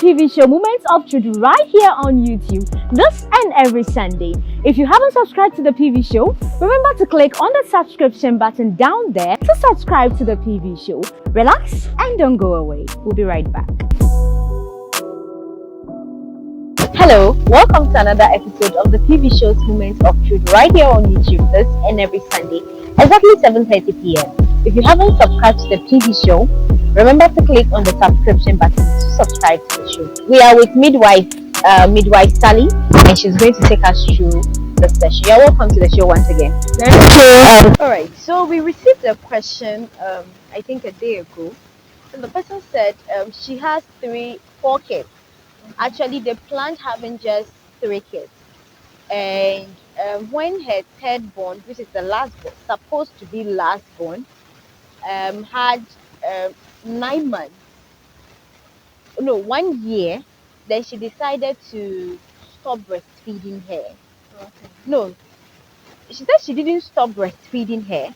PV show Moments of Truth right here on YouTube, this and every Sunday. If you haven't subscribed to the PV show, remember to click on the subscription button down there to subscribe to the PV show. Relax and don't go away. We'll be right back. Hello, welcome to another episode of the PV show's Moments of Truth right here on YouTube, this and every Sunday, exactly 7:30 p.m. If you haven't subscribed to the PV show, remember to click on the subscription button to subscribe to the show. We are with Midwife Sally, and she's going to take us through the session. You're welcome to the show once again. Thank you. All right, so we received a question, I think a day ago, and the person said she has 4 kids. Actually, they planned having just 3 kids, and when her third born, which is the last born, supposed to be last born, had 9 months, no, 1 year, then she decided to stop breastfeeding her. Okay. No, she said she didn't stop breastfeeding her,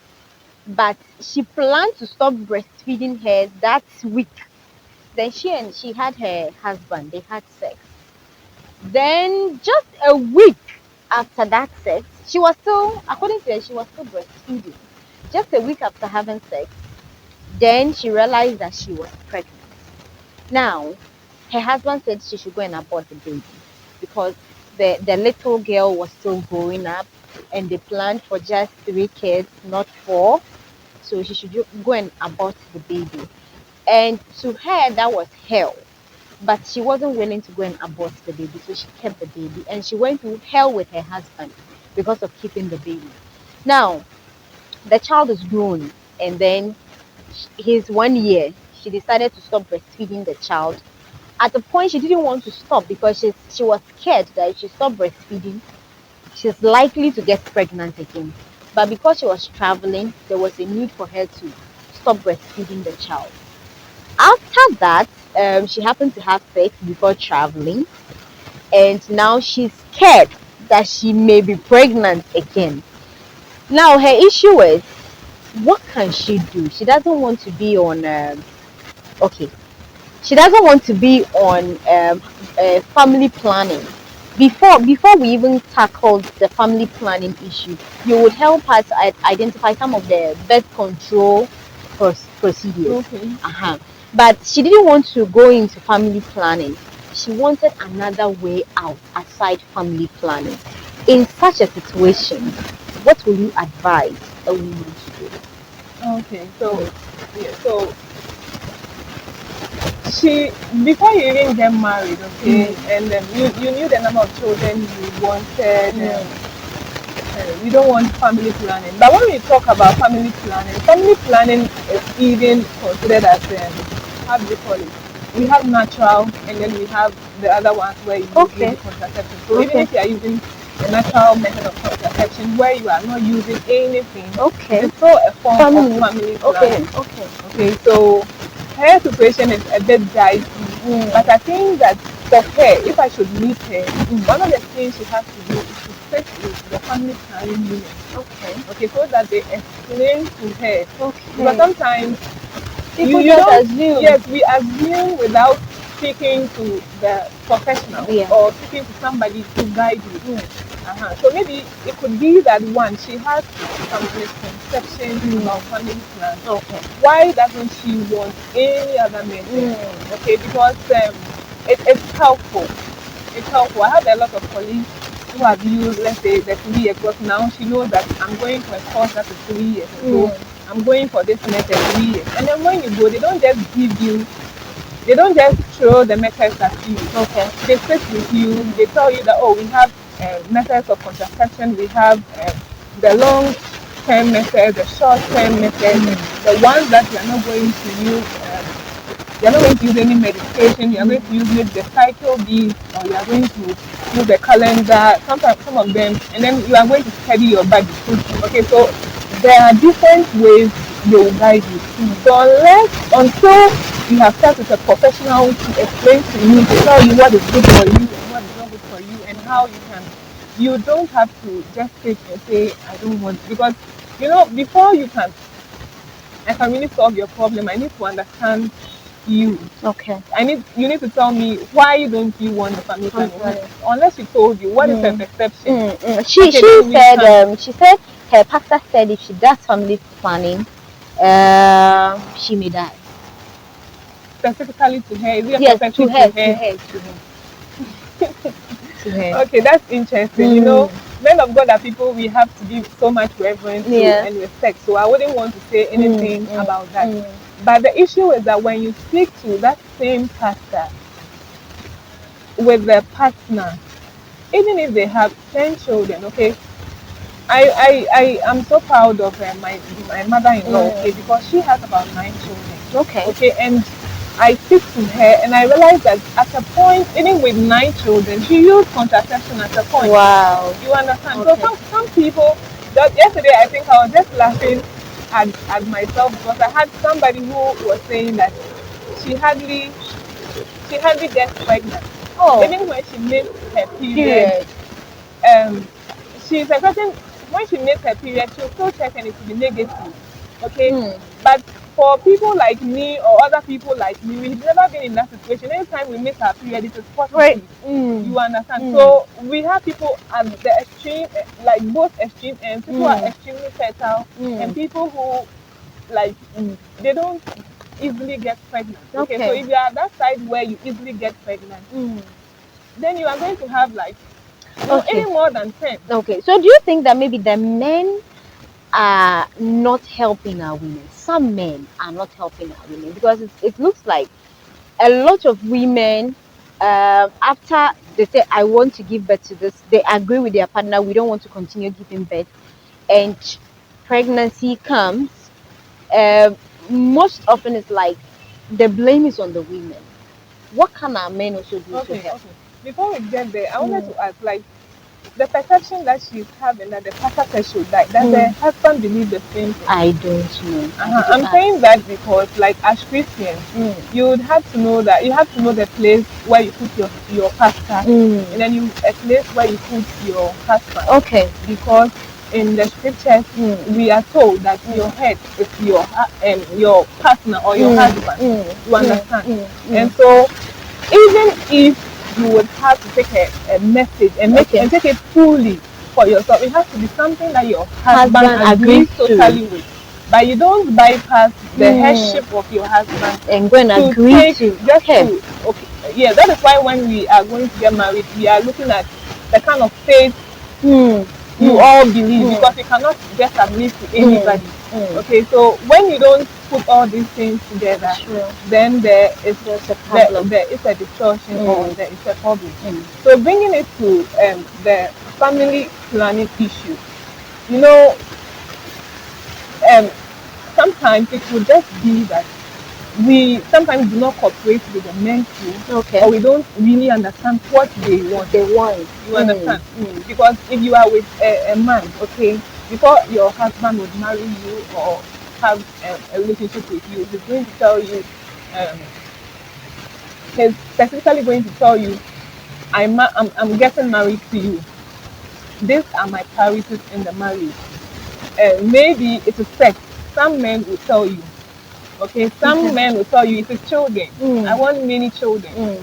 but she planned to stop breastfeeding her that week. Then she had her husband, they had sex. Then just a week after that sex, she was still, according to her, she was still breastfeeding. Just a week after having sex, then she realized that she was pregnant. Now, her husband said she should go and abort the baby because the little girl was still growing up and they planned for just 3 kids, not 4. So she should go and abort the baby. And to her, that was hell. But she wasn't willing to go and abort the baby, so she kept the baby. And she went to hell with her husband because of keeping the baby. Now, the child is grown, and then he's 1 year. She decided to stop breastfeeding the child. At the point, she didn't want to stop because she was scared that if she stopped breastfeeding, she's likely to get pregnant again. But because she was traveling, there was a need for her to stop breastfeeding the child. After that, she happened to have sex before traveling, and now she's scared that she may be pregnant again. Now her issue is, what can she do? She doesn't want to be on she doesn't want to be on family planning. Before we even tackled the family planning issue, you would help us identify some of the birth control procedures. Okay. But she didn't want to go into family planning. She wanted another way out aside family planning. In such a situation, what will you advise a woman to do? Okay. So she, before you even get married, okay, and you knew the number of children you wanted. You don't want family planning. But when we talk about family planning is even considered as how do you call it? We have natural, and then we have the other ones where you use contraception. So even if you are using a natural method of contraception where you are not using anything, it's still a form of family planning. Okay. So her situation is a bit dicey, but I think that for her, if I should meet her, one of the things she has to do is to sit with the family planning unit. Okay, so that they explain to her. Because sometimes People just assume. Yes, we assume without speaking to the professional or speaking to somebody to guide you. So maybe it could be that one, she has some misconceptions about family planning. Why doesn't she want any other method? Okay, because it's helpful. It's helpful. I have a lot of colleagues who have used, let's say, the 3 years, because now she knows that I'm going for a course that is 3 years. So I'm going for this method 3 years. And then when you go, they don't just throw the methods at you. They sit with you, they tell you that, we have methods of contraception, we have the long-term method, the short-term method, the ones that you are not going to use, you are not going to use any medication, you are going to use the cycle beads, or you are going to use the calendar, sometimes some of them, and then you are going to study your body. Okay, so there are different ways they will guide you. So until you have started with a professional to explain to you, to tell you what is good for you and what is not good for you, and how you don't have to just sit and say, I don't want to. Because, before I can really solve your problem, I need to understand you. Okay. You need to tell me why don't you want the family planning? Planning. Unless she told you, what is her perception? Okay, She then we said can she said her pastor said if she does family planning, she may die. specifically to her. Is it a Yes, to perspective to her, to her? her, to her, to her. Okay, that's interesting. Men of God are people we have to give so much reverence to Yeah. and respect. So I wouldn't want to say anything about that. Mm. But the issue is that when you speak to that same pastor with their partner, even if they have 10 children, okay, I am so proud of my mother-in-law, okay, because she has about 9 children, Okay. okay, and I speak to her and I realize that at a point, even with 9 children, she used contraception at a point. Wow. You understand? Okay. So some people, that yesterday I think I was just laughing at myself because I had somebody who was saying that she hardly gets pregnant. Oh. Even when she missed her period, Period. um she's a person, when she makes her period she'll still check and it will be negative, okay. But for people like me or other people like me, we've never been in that situation. Anytime we miss our period, it is Right. positive. You understand? So we have people at the extreme, like both extreme ends. People are extremely fertile and people who like they don't easily get pregnant, okay. So if you are that side where you easily get pregnant, then you are going to have like Okay. any more than 10. Okay. So do you think that maybe the men are not helping our women? Some men are not helping our women because it looks like a lot of women, after they say, I want to give birth to this, they agree with their partner, we don't want to continue giving birth, and pregnancy comes. Most often it's like the blame is on the women. What can our men also do to help? Okay. Before we get there, I wanted to ask, like, the perception that she's having that the pastor says she'll die. Does the husband believe the same thing? I don't know. I'm saying that because, like, as Christians, you would have to know that you have to know the place where you put your pastor, and then a place where you put your husband. Okay. Because in the scriptures, we are told that your head is your partner or your husband. You understand? And so, even if you would have to take a message and and take it fully for yourself, it has to be something that your husband agrees totally with. But you don't bypass the headship of your husband and go and agree to okay. Yeah, that is why when we are going to get married, we are looking at the kind of faith you all believe, because you cannot just admit to anybody. Okay, so when you don't put all these things together, then there is a problem. There is a distortion or there is a problem. So bringing it to the family planning issue, sometimes it will just be that we sometimes do not cooperate with the men too, or we don't really understand what they want. You understand? Because if you are with a man, okay, before your husband would marry you or have a relationship with you, he's going to tell you, he's specifically going to tell you, I'm getting married to you. These are my priorities in the marriage. Maybe it is sex. Some men will tell you. Okay, some men will tell you it is children. I want many children.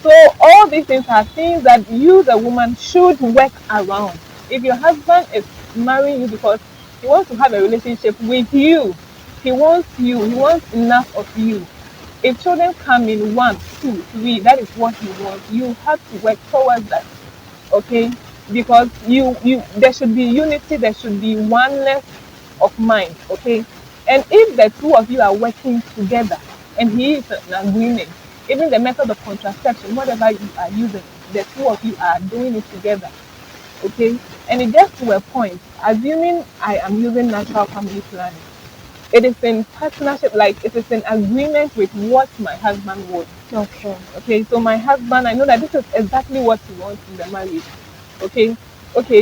So all these things are things that you, the woman, should work around. If your husband is marrying you because he wants to have a relationship with you, he wants you, he wants enough of you. If children come in 1, 2, 3, that is what he wants. You have to work towards that. Okay, because there should be unity, there should be oneness of mind. Okay, and if the two of you are working together and he is in agreement, even the method of contraception, whatever you are using, the two of you are doing it together. Okay, and it gets to a point, assuming I am using natural family planning, it is in partnership, like it is in agreement with what my husband wants. Okay, so my husband, I know that this is exactly what he wants in the marriage. Okay,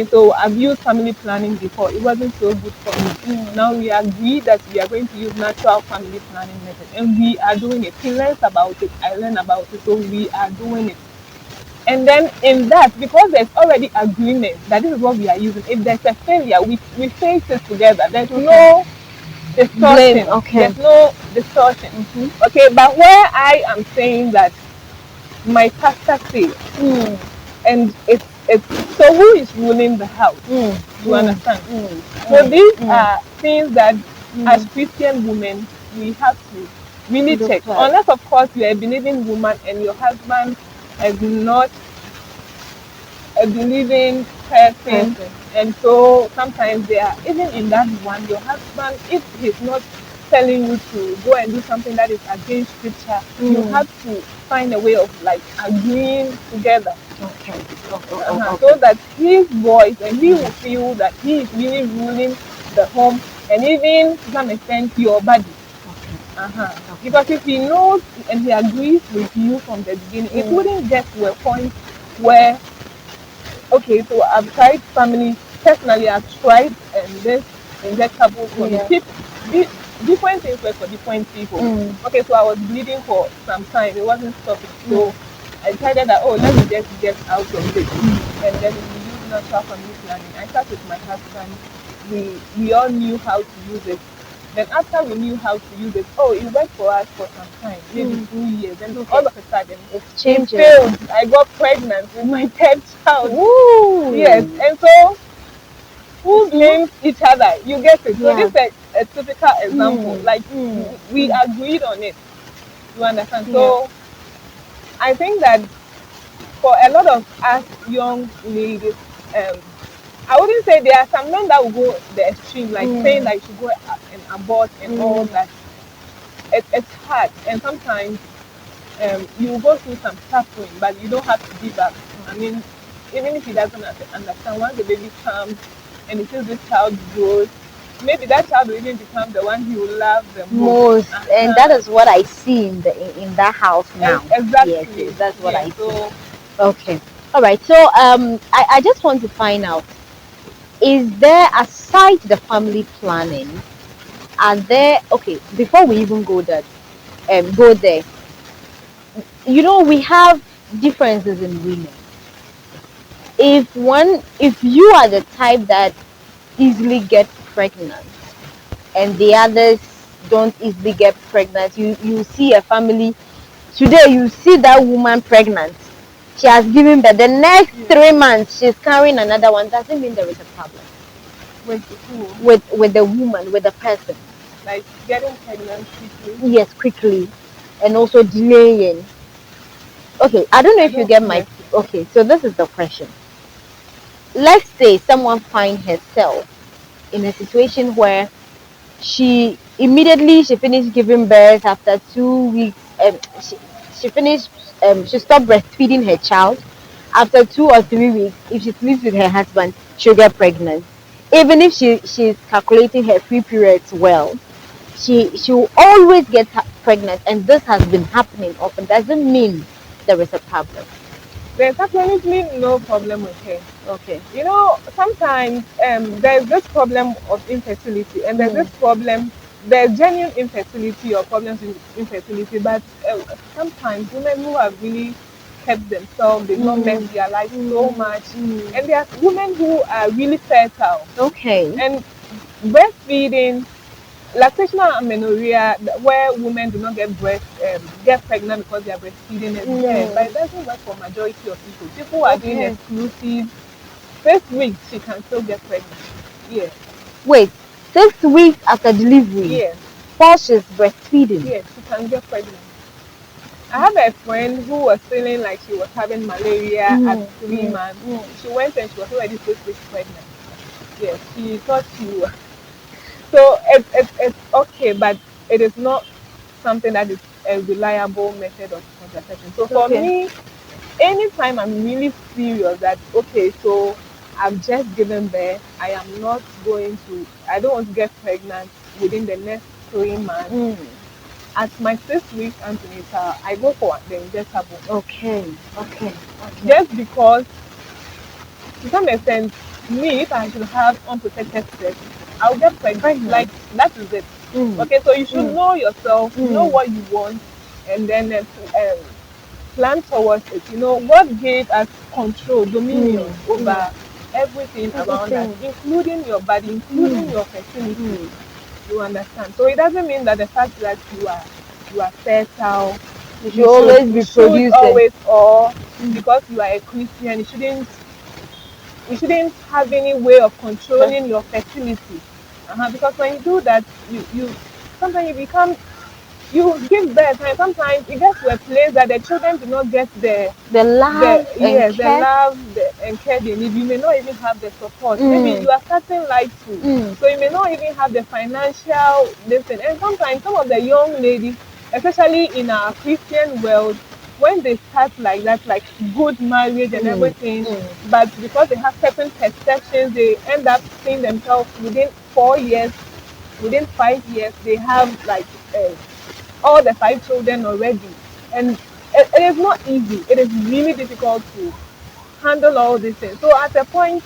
so I've used family planning before, it wasn't so good for me. Now we agree that we are going to use natural family planning method, and we are doing it. He learns about it, I learn about it, so we are doing it. And then in that, because there's already agreement that this is what we are using, if there's a failure, we face it together. There's no distortion. Okay. There's no distortion. Mm-hmm. Okay, but where I am saying that my pastor says, and it's so who is ruling the house? You understand? So these are things that as Christian women we have to really Look check. at. Unless of course you're a believing woman and your husband is not a believing person. And so sometimes they are even in that one, your husband, if he's not telling you to go and do something that is against scripture, you have to find a way of like agreeing together. Okay. So that his voice and he will feel that he is really ruling the home and even to some extent your body. Because if he knows and he agrees with you from the beginning, it wouldn't get to a point where, okay, so I've tried family, personally I've tried this injectable for the people. Different things were for different people. Okay, so I was bleeding for some time, it wasn't stopping. So I decided that, oh, let me just get out of it. And then we used natural family planning. I started with my husband. We all knew how to use it. Then after we knew how to use it, oh, it worked for us for some time, maybe 2 years. And all of a sudden, it failed. I got pregnant with my third child. Ooh. Yes, and so who blames each other? You get it. So this is a typical example. Like we agreed on it. You understand? So I think that for a lot of us young ladies, I wouldn't say there are some men that will go the extreme, like saying that you should go and abort and all that. It's hard, and sometimes you will go through some suffering, but you don't have to give up. I mean, even if he doesn't understand, once the baby comes and he sees this child grows, maybe that child will even become the one he will love the most. And that is what I see in that house now. Exactly. Yes, that's what I so, see. Okay. All right. So I just want to find out, is there, aside the family planning, are there, okay, before we even go there, we have differences in women. If you are the type that easily get pregnant and the others don't easily get pregnant, you see a family today, you see that woman pregnant, she has given birth, the next 3 months she's carrying another one, doesn't mean there is a problem with the woman, with the person, like getting pregnant quickly. Yes, quickly, and also delaying. Okay, I don't know if you get my. Okay, so this is the question. Let's say someone finds herself in a situation where she finished giving birth after 2 weeks. She stopped breastfeeding her child after 2 or 3 weeks. If she sleeps with her husband, she'll get pregnant. Even if she's calculating her free periods well, she will always get pregnant, and this has been happening often. Doesn't mean there is a problem. There's absolutely no problem with her. Okay. You know, sometimes there's this problem of infertility, and there's this problem, there's genuine infertility or problems with infertility, but sometimes women who have really kept themselves, they've not messed their life so much, and there are women who are really fertile. Okay. And breastfeeding, lactational amenorrhea, where women do not get pregnant because they are breastfeeding, is there, but it doesn't work for majority of people. People who are doing exclusive, 6 weeks she can still get pregnant. Yes. Wait, 6 weeks after delivery? Yes. While she's breastfeeding? Yes, she can get pregnant. I have a friend who was feeling like she was having malaria at 3 months. She went and she was already 6 weeks pregnant. Yes, she thought she was. So it's okay, but it is not something that is a reliable method of contraception. So for me, anytime I'm really serious that, okay, so I've just given birth, I don't want to get pregnant within the next 3 months. At my 6 weeks antenatal, I go for the injectable. Okay. Just because, to some extent, me, if I should have unprotected sex, I'll get pregnant. Like, that is it. Okay, so you should know yourself, know what you want, and then plan towards it. You know, God gave us control, dominion over everything around us, including your body, including your fertility. You understand? So it doesn't mean that the fact that you are fertile, You should always you be should producing. always, or because you are a Christian, you shouldn't have any way of controlling your fertility. Because when you do that, you sometimes you become, you give birth, and sometimes it gets to a place that the children do not get The the love and yes, the care. love, and care they need. You may not even have the support. Maybe Mm, you are starting life too, mm, so you may not even have the financial listen. And sometimes some of the young ladies, especially in our Christian world, when they start like that, like good marriage and mm, everything, mm. but because they have certain perceptions, they end up seeing themselves within 4 years, within 5 years, they have like all the five children already. And it is not easy. It is really difficult to handle all these things. So at a point,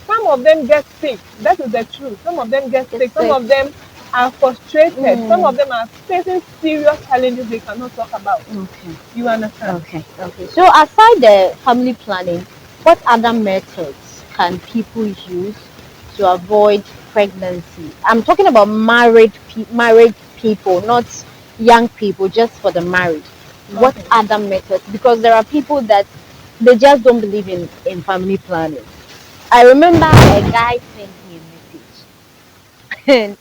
some of them get sick. That is the truth. Some of them get It's sick. Some sick. of them are frustrated. Some of Mm. them are facing serious challenges they cannot talk about. Okay. You understand? Okay. Okay. So aside the family planning, what other methods can people use to avoid pregnancy? I'm talking about married people, not young people, just for the married. What Okay. other methods? Because there are people that they just don't believe in family planning. I remember a guy sent me a message, and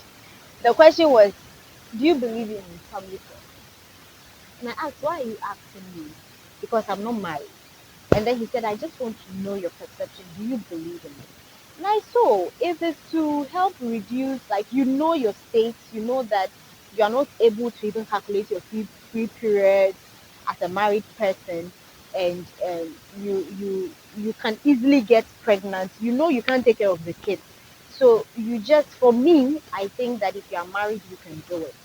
the question was, "Do you believe in family planning?" And I asked, "Why are you asking me?" Because I'm not married. And then he said, "I just want to know your perception. Do you believe in it?" And I saw if it's to help reduce, like you know your state, you know that you are not able to even calculate your free periods as a married person, and you can easily get pregnant. You know you can't take care of the kids. So you just, for me, I think that if you are married, you can do it.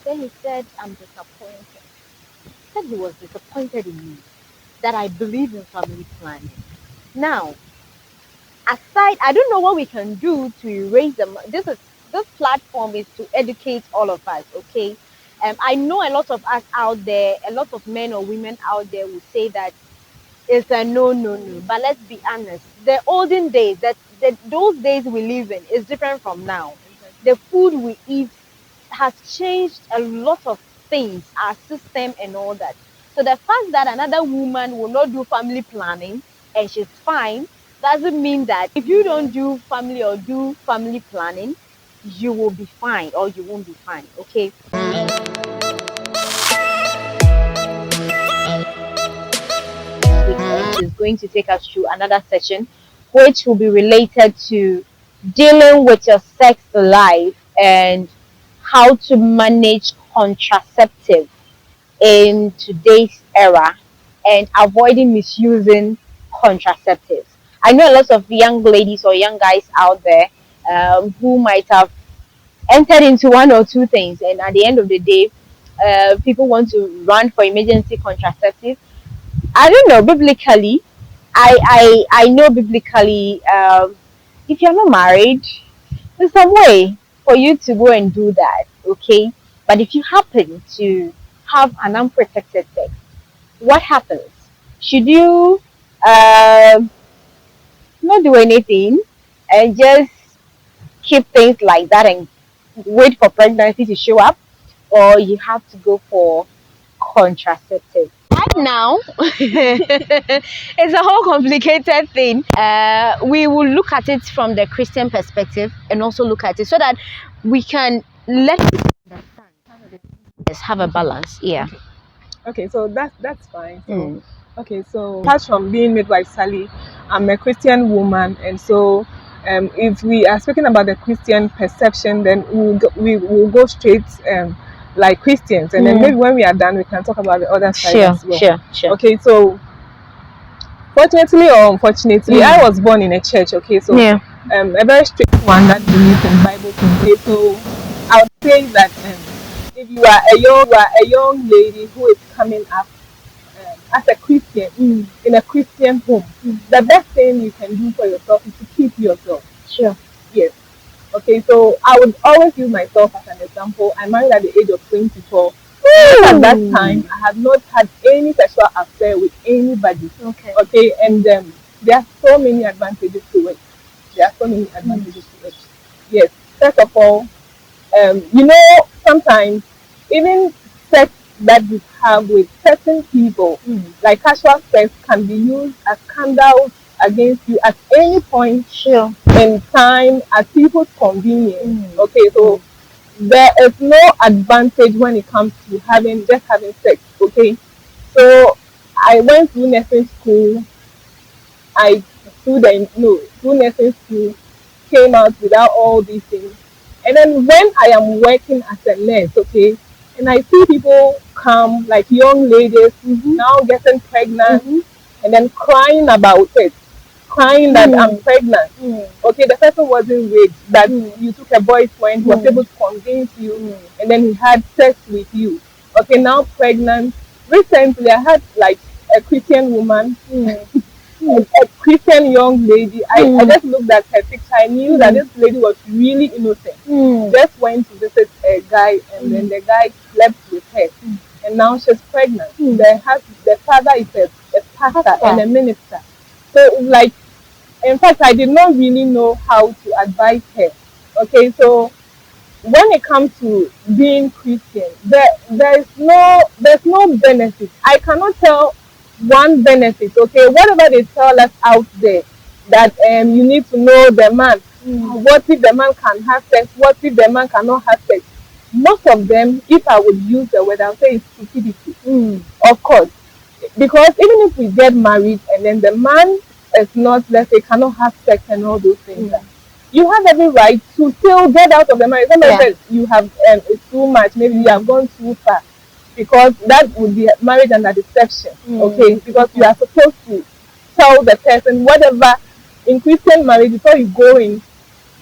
Then he said, "I'm disappointed." He said he was disappointed in me that I believe in family planning. Now, aside, I don't know what we can do to erase them. This platform is to educate all of us, okay? I know a lot of us out there, a lot of men or women out there will say that it's a no, no, no. But let's be honest, the olden days, those days we live in, is different from now. The food we eat has changed a lot of things, our system and all that. So the fact that another woman will not do family planning and she's fine doesn't mean that if you don't do family or do family planning, you will be fine or you won't be fine. Okay. Next week is going to take us through another session, which will be related to dealing with your sex life and how to manage contraceptive in today's era and avoiding misusing contraceptives. I know a lot of young ladies or young guys out there who might have entered into one or two things, and at the end of the day, people want to run for emergency contraceptive. I don't know biblically. I know biblically, if you're not married, there's some way for you to go and do that, okay? But if you happen to have an unprotected sex, what happens? Should you not do anything and just keep things like that and wait for pregnancy to show up, or you have to go for contraceptive? Right now, it's a whole complicated thing. We will look at it from the Christian perspective and also look at it so that we can let people understand. Yes, have a balance. Yeah. Okay, so that's fine. So, Mm. okay, so apart from being midwife Sally, I'm a Christian woman, and so if we are speaking about the Christian perception, then we will go straight like Christians, and then maybe Mm. when we are done, we can talk about the other side Sure, as well. sure, sure. Okay, so fortunately or unfortunately, I Mm. was born in a church. Okay, so Yeah. a very strict one that believes in Bible things. Okay, so I would say that if you are a young lady who is coming up as a Christian Mm. in a Christian home, Mm. the best thing you can do for yourself is to keep yourself. Sure. Yes. Okay, so I would always use myself as an example. I married at the age of 24. And at that time, I had not had any sexual affair with anybody. Okay. Okay, and there are so many advantages to it. There are so many advantages to it. Yes. First of all, sometimes even sex that you have with certain people, like casual sex, can be used as scandals against you at any point Sure. in time at people's convenience. Mm. Okay, Mm. so there is no advantage when it comes to having sex. Okay, so I went through nursing school. I student no through nursing school came out without all these things. And then when I am working as a nurse, okay, and I see people come like young ladies Mm-hmm. now getting pregnant Mm-hmm. and then crying about it, crying that I'm Mm. pregnant. Mm. Okay, the person wasn't raped, that Mm. you took a boyfriend, he was Mm. able to convince you, Mm. and then he had sex with you. Okay, now pregnant. Recently, I had like a Christian woman, Mm. a Christian young lady. I Mm. just looked at her picture. I knew that Mm. this lady was really innocent. Mm. Just went to visit a guy, and then Mm. the guy slept with her, Mm. and now she's pregnant. Mm. The father is a pastor and Pasta. a minister. So it's like, in fact, I did not really know how to advise her. Okay, so when it comes to being Christian, there's no benefit. I cannot tell one benefit. Okay, whatever they tell us out there, that you need to know the man. Mm. What if the man can have sex? What if the man cannot have sex? Most of them, if I would use the word, I'll say it's stupidity. Mm. Of course, because even if we get married and then the man is not, let's say, cannot have sex and all those things, Mm. you have every right to still get out of the marriage. Somebody Yeah. says you have it's too much, maybe you have Mm. gone too far, because that would be marriage under deception. Okay, Mm. because you Okay. are supposed to tell the person whatever in Christian marriage before you go in,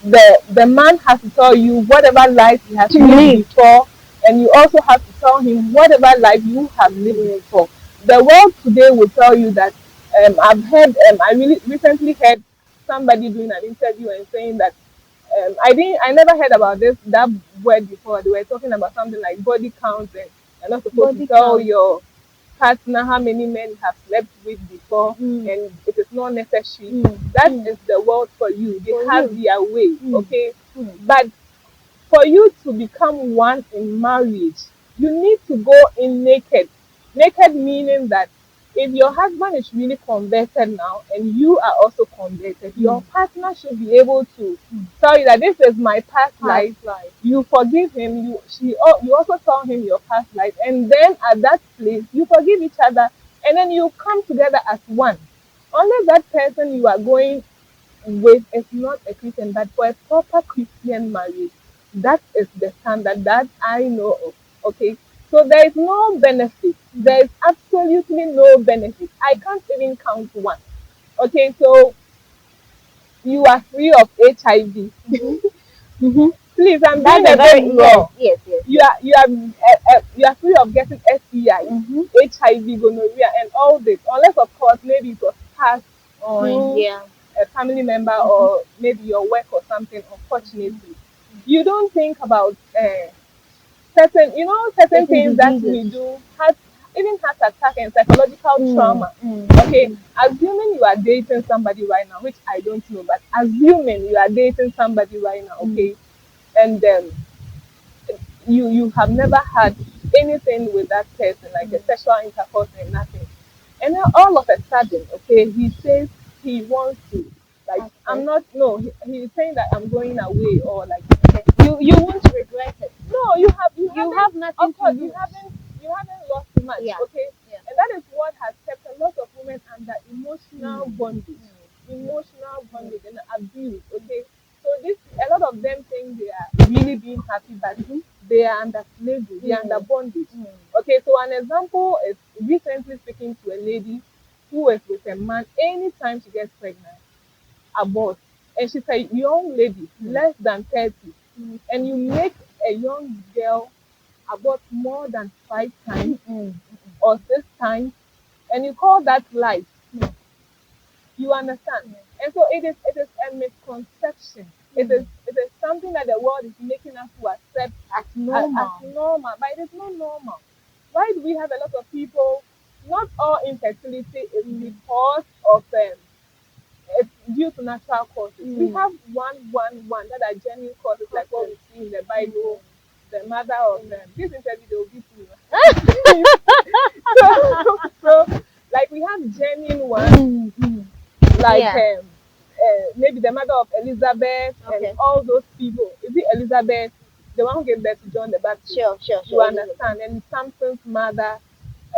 the man has to tell you whatever life he has To lived live. before, and you also have to tell him whatever life you have lived before. The world today will tell you that I've heard I really recently heard somebody doing an interview and saying that I never heard about that word before. They were talking about something like body count, and you're not supposed to Body tell count. your partner how many men you have slept with before, Mm. and it is not necessary. Mm. That Mm. is the world for you. They For have you. their way, Mm. okay? Mm. But for you to become one in marriage, you need to go in naked. Naked meaning that if your husband is really converted now and you are also converted, your Mm. partner should be able to Mm. tell you that this is my past Past life. life. You forgive him, you also tell him your past life, and then at that place you forgive each other, and then you come together as one. Unless that person you are going with is not a Christian, but for a proper Christian marriage, that is the standard that I know of. Okay, so there is no benefit. There is absolutely no benefit. I can't even count one. Okay, so you are free of HIV. Mm-hmm. Mm-hmm. Please, I'm That's being a a bit very yes, raw. yes, yes, You yes. are you are free of getting STI, Mm-hmm. HIV, gonorrhea, and all this, unless of course maybe it was passed On through yeah. a family member Mm-hmm. or maybe your work or something. Unfortunately, you don't think about certain Certain things that diseases. we do, even heart attack and psychological Mm. trauma. Mm. Okay, Mm. assuming you are dating somebody right now, which I don't know, but assuming you are dating somebody right now, Mm. okay, and you have never had anything with that person, like a Mm. sexual intercourse and nothing. And then all of a sudden, okay, he says he wants to, like, Have I'm sex. not, no, he's saying that I'm going away, or like, Okay. You won't regret it. no, you You haven't, have nothing of to course, lose. you haven't lost much, Yeah. okay? Yeah. And that is what has kept a lot of women under emotional Mm. bondage, Mm. Mm. and abuse, okay? So a lot of them think they are really being happy, but Mm-hmm. they are under slavery, they are under Mm. bondage. Mm. Okay, so an example is recently speaking to a lady who is with a man. Anytime she gets pregnant, abort, and she's a young lady, Mm. less than 30, Mm. and you make a young girl abort more than 5 times Mm. or 6 times, and you call that life. Mm. You understand? Mm. And so it is a misconception. Mm. It is something that the world is making us to accept As as normal. normal, but it is not normal. Why do we have a lot of people? Not all infertility is Mm. because of it's due to natural causes. We have one that are genuine causes, like what we see in the Bible, the mother of them. This interview they will beat me. So like we have genuine ones, like Yeah. maybe the mother of Elizabeth Okay. and all those people. Is it Elizabeth, the one who gave birth to John the Baptist? Sure. You understand? And Samson's mother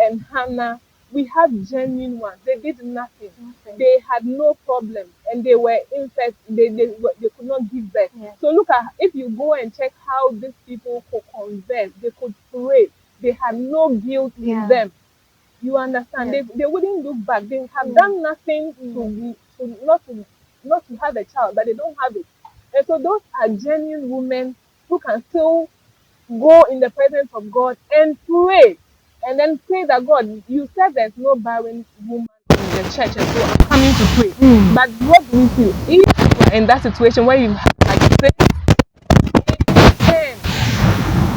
and Hannah, we have genuine ones. They did nothing. They had no problem, and they were infant. They could not give birth. Yeah. So look at, if you go and check how these people could converse, they could pray. They had no guilt in them. You understand? Yeah. They wouldn't look back. They have done nothing not to have a child, but they don't have it. And so those are genuine women who can still go in the presence of God and pray. And then pray that God, you said there's no barren woman in the church, and so I'm coming to pray. But what do we feel? If you are in that situation where you have, like you said,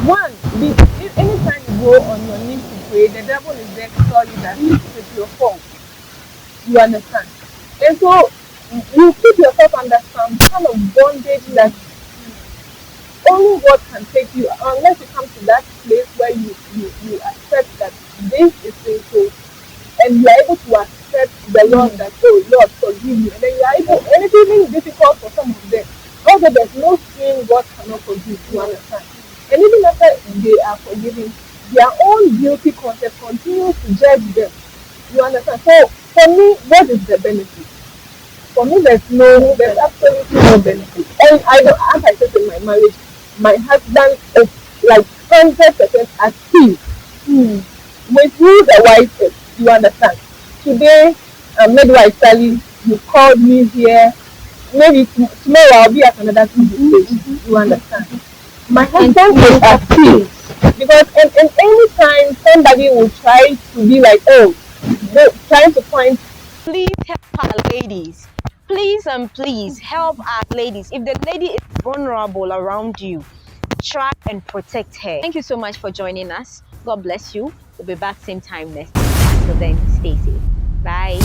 one, anytime you go on your knees to pray, the devil is there to tell you that it's your fault. You understand? And so you put yourself under some kind of bondage that only God can take you, unless you come to that place where you accept that this is sinful, and you are able to accept the Lord, that, oh Lord, forgive me. And then you are able, and it's even difficult for some of them. Although there's no sin God cannot forgive, you understand? And even after they are forgiven, their own guilty conscience continues to judge them. You understand? So for me, what is the benefit? For me, there's absolutely no benefit. And I don't, as I said in my marriage, my husband is like 100% at peace with who the wife is. You understand? Today, Midwife Sally, you called me here. Maybe tomorrow I'll be at another station. You understand? My husband is at peace. Because and any time somebody will try to be like, oh, they're trying to point. Please help our ladies. Please and please help our ladies. If the lady is vulnerable around you, try and protect her. Thank you so much for joining us. God bless you. We'll be back same time next week. Until then, stay safe. Bye.